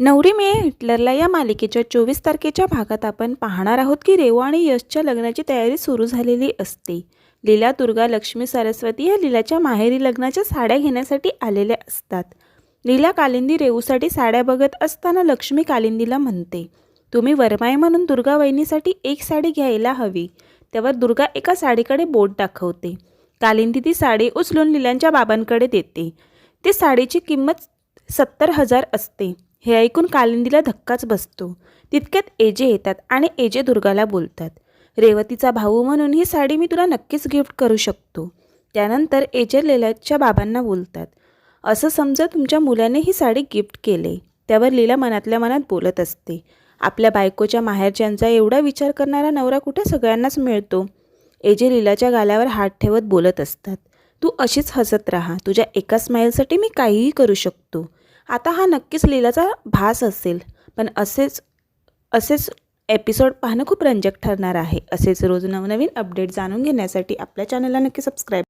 नवरी मिळे हिटलरला या मालिकेच्या 24 तारखेच्या भागात आपण पाहणार आहोत की रेवू आणि यशच्या लग्नाची तयारी सुरू झालेली असते. लीला, दुर्गा, लक्ष्मी, सरस्वती या लीलाच्या माहेरी लग्नाच्या साड्या घेण्यासाठी आलेल्या असतात. लीला कालिंदी रेवूसाठी साड्या बघत असताना लक्ष्मी कालिंदीला म्हणते, तुम्ही वरमाई म्हणून दुर्गा वहिनीसाठी एक साडी घ्यायला हवी. त्यावर दुर्गा एका साडीकडे बोट दाखवते. कालिंदी ती साडी उचलून लीलांच्या बाबांकडे देते. ती साडीची किंमत 70,000 असते. हे ऐकून कालिंदीला धक्काच बसतो. तितक्यात एजे येतात आणि एजे दुर्गाला बोलतात, रेवतीचा भाऊ म्हणून ही साडी मी तुला नक्कीच गिफ्ट करू शकतो. त्यानंतर एजे लीलाच्या बाबांना बोलतात, असं समजा तुमच्या मुलाने ही साडी गिफ्ट केले. त्यावर लीला मनातल्या मनात बोलत असते, आपल्या बायकोच्या माहेरच्यांचा एवढा विचार करणारा नवरा कुठे सगळ्यांनाच मिळतो. एजे लीलाच्या गालावर हात ठेवत बोलत असतात, तू अशीच हसत राहा. तुझ्या एका स्माईलसाठी मी काहीही करू शकतो. आता हा नक्कीच लीलाचा भास असेल, पण असेच एपिसोड पाहणं खूप रंजक ठरणार आहे. असेच रोज नवनवीन अपडेट जाणून घेण्यासाठी आपल्या चॅनलला नक्की सबस्क्राईब